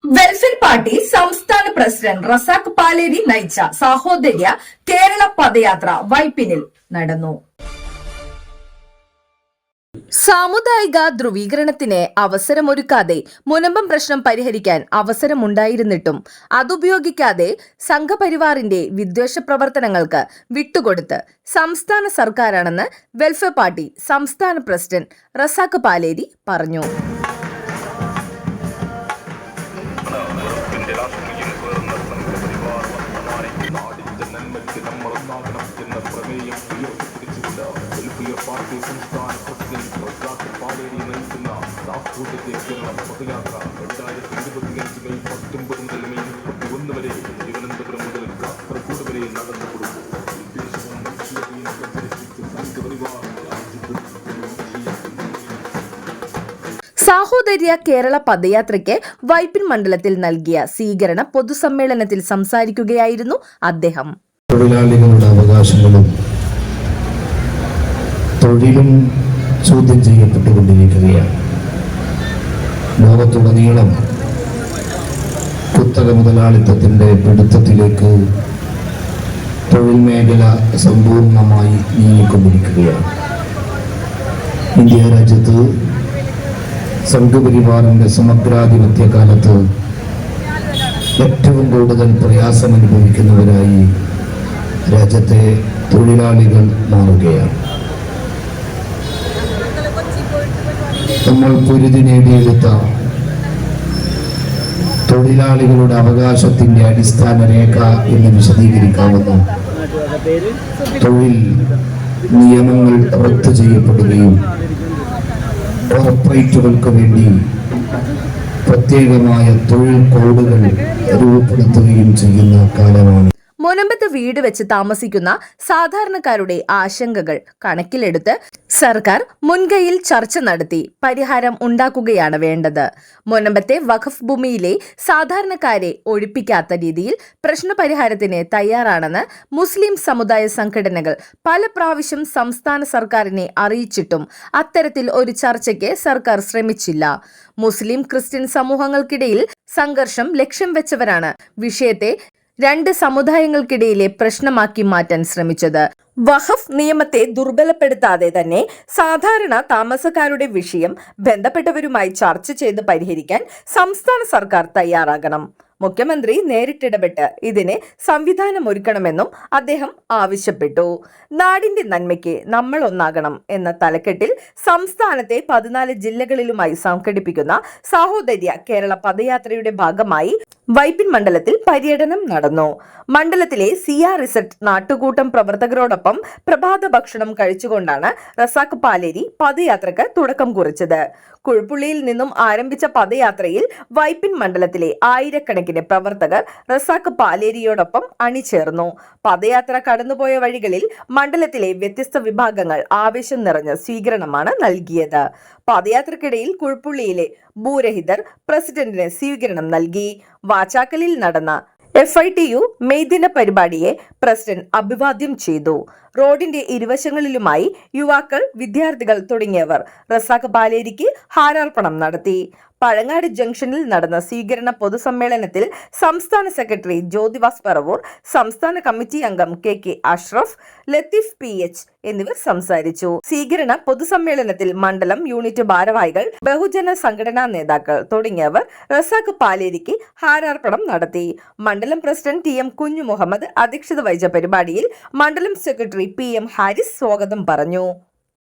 Welfare party സംസ്ഥാന president Razak Paleri നയിച്ച സാഹോദര്യ കേരള പദയാത്ര വൈപ്പിനിൽ നടന്നു. സാമുദായിക ധ്രുവീകരണത്തിന് അവസരമൊരുക്കാതെ മുനമ്പം പ്രശ്നം പരിഹരിക്കാൻ അവസരമുണ്ടായിരുന്നിട്ടും അതുപയോഗിക്കാതെ സംഘപരിവാറിന്റെ വിദ്വേഷ പ്രവർത്തനങ്ങൾക്ക് വിട്ടുകൊടുത്ത് സംസ്ഥാന സർക്കാരാണെന്ന് വെൽഫെയർ പാർട്ടി സംസ്ഥാന പ്രസിഡന്റ് റസാഖ് പാലേരി പറഞ്ഞു. പാർട്ടി സംസ്ഥാന പ്രസിഡന്റ് റസാഖ് പാലേരി നയിക്കുന്ന സാഹോദര്യ കേരള പദയാത്ര 2025 മെയ് 19 മുതൽ മെയ് 31 വരെ തിരുവനന്തപുരം മുതൽ കാസർഗോഡ് വരെ നടത്തപ്പെടും. സാഹോദര്യ കേരള പദയാത്രയ്ക്ക് വൈപ്പിൻ മണ്ഡലത്തിൽ നൽകിയ സ്വീകരണ പൊതുസമ്മേളനത്തിൽ സംസാരിക്കുകയായിരുന്നു അദ്ദേഹം. തൊഴിലാളികളുടെ അവകാശങ്ങളും തൊഴിലും ചോദ്യം ചെയ്യപ്പെട്ടുകൊണ്ടിരിക്കുകയാണ്. ലോകത്തുടനീളം കുത്തക മുതലാളിത്തത്തിൻ്റെ പിടുത്തത്തിലേക്ക് തൊഴിൽ മേഖല സമ്പൂർണമായി നീങ്ങിക്കൊണ്ടിരിക്കുകയാണ്. ഇന്ത്യ രാജ്യത്ത് സംഘപരിവാറിന്റെ സമഗ്രാധിപത്യ കാലത്ത് ഏറ്റവും കൂടുതൽ പ്രയാസമനുഭവിക്കുന്നവരായി രാജ്യത്തെ തൊഴിലാളികൾ മാറുകയാണ്. നമ്മൾ പൊരുതി നേടിയെടുത്ത തൊഴിലാളികളുടെ അവകാശത്തിന്റെ അടിസ്ഥാന രേഖ എന്ന് വിശദീകരിക്കാവുന്ന തൊഴിൽ നിയമങ്ങൾ റദ്ദ് ചെയ്യപ്പെടുകയും കോർപ്പറേറ്റുകൾക്ക് വേണ്ടി പ്രത്യേകമായ തൊഴിൽ കോഡുകൾ രൂപപ്പെടുത്തുകയും ചെയ്യുന്ന കാലമാണ്. മുനമ്പത്ത് വീട് വെച്ച് താമസിക്കുന്ന സാധാരണക്കാരുടെ ആശങ്കകൾ കണക്കിലെടുത്ത് സർക്കാർ മുൻകൈയിൽ ചർച്ച നടത്തി പരിഹാരം ഉണ്ടാക്കുകയാണ് വേണ്ടത്. മുനമ്പത്തെ വഖഫ് ഭൂമിയിലെ സാധാരണക്കാരെ ഒഴിപ്പിക്കാത്ത രീതിയിൽ പ്രശ്നപരിഹാരത്തിന് തയ്യാറാണെന്ന് മുസ്ലിം സമുദായ സംഘടനകൾ പല പ്രാവശ്യം സംസ്ഥാന സർക്കാരിനെ അറിയിച്ചിട്ടും അത്തരത്തിൽ ഒരു ചർച്ചയ്ക്ക് സർക്കാർ ശ്രമിച്ചില്ല. മുസ്ലിം ക്രിസ്ത്യൻ സമൂഹങ്ങൾക്കിടയിൽ സംഘർഷം ലക്ഷ്യം വെച്ചവരാണ് വിഷയത്തെ രണ്ട് സമുദായങ്ങൾക്കിടയിലെ പ്രശ്നമാക്കി മാറ്റാൻ ശ്രമിച്ചത്. വഖഫ് നിയമത്തെ ദുർബലപ്പെടുത്താതെ തന്നെ സാധാരണ താമസക്കാരുടെ വിഷയം ബന്ധപ്പെട്ടവരുമായി ചർച്ച ചെയ്ത് പരിഹരിക്കാൻ സംസ്ഥാന സർക്കാർ തയ്യാറാകണം. മുഖ്യമന്ത്രി നേരിട്ടിടപെട്ട് ഇതിന് സംവിധാനമൊരുക്കണമെന്നും അദ്ദേഹം ആവശ്യപ്പെട്ടു. നാടിന്റെ നന്മയ്ക്ക് നമ്മൾ ഒന്നാകണം എന്ന തലക്കെട്ടിൽ സംസ്ഥാനത്തെ 14 ജില്ലകളിലുമായി സംഘടിപ്പിക്കുന്ന സാഹോദര്യ കേരള പദയാത്രയുടെ ഭാഗമായി വൈപ്പിൻ മണ്ഡലത്തിൽ പര്യടനം നടന്നു. മണ്ഡലത്തിലെ സിയാ റിസർട്ട് നാട്ടുകൂട്ടം പ്രവർത്തകരോടൊപ്പം പ്രഭാത ഭക്ഷണം കഴിച്ചുകൊണ്ടാണ് റസാഖ് പാലേരി പദയാത്രക്ക് തുടക്കം കുറിച്ചത്. കുഴുപ്പുള്ളിയിൽ നിന്നും ആരംഭിച്ച പദയാത്രയിൽ വൈപ്പിൻ മണ്ഡലത്തിലെ ആയിരക്കണക്കിന് പ്രവർത്തകർ റസാഖ് പാലേരിയോടൊപ്പം അണിചേർന്നു. പദയാത്ര കടന്നുപോയ വഴികളിൽ മണ്ഡലത്തിലെ വ്യത്യസ്ത വിഭാഗങ്ങൾ ആവേശം നിറഞ്ഞ സ്വീകരണമാണ് നൽകിയത്. പദയാത്രക്കിടയിൽ കുഴുപ്പുള്ളിയിലെ ഭൂരഹിതർ പ്രസിഡന്റിന് സ്വീകരണം നൽകി. വാച്ചാക്കലിൽ നടന്ന FITU മെയ് ദിന പരിപാടിയെ പ്രസിഡന്റ് അഭിവാദ്യം ചെയ്തു. റോഡിന്റെ ഇരുവശങ്ങളിലുമായി യുവാക്കൾ, വിദ്യാർത്ഥികൾ തുടങ്ങിയവർ റസാഖ് പാലേരിക്ക് ഹാരാർപ്പണം നടത്തി. പഴങ്ങാട് ജംഗ്ഷനിൽ നടന്ന സ്വീകരണ പൊതുസമ്മേളനത്തിൽ സംസ്ഥാന സെക്രട്ടറി ജ്യോതിവാസ് പറവൂർ, സംസ്ഥാന കമ്മിറ്റി അംഗം KK അഷ്റഫ്, ലത്തീഫ് PH എന്നിവർ സംസാരിച്ചു. സ്വീകരണ പൊതുസമ്മേളനത്തിൽ മണ്ഡലം യൂണിറ്റ് ഭാരവാഹികൾ, ബഹുജന സംഘടനാ നേതാക്കൾ തുടങ്ങിയവർ റസാഖ് പാലേരിക്ക് ഹാരാർപ്പണം നടത്തി. മണ്ഡലം പ്രസിഡന്റ് TM കുഞ്ഞു മുഹമ്മദ് അധ്യക്ഷത വഹിച്ച പരിപാടിയിൽ മണ്ഡലം സെക്രട്ടറി PM ഹാരിസ് സ്വാഗതം പറഞ്ഞു.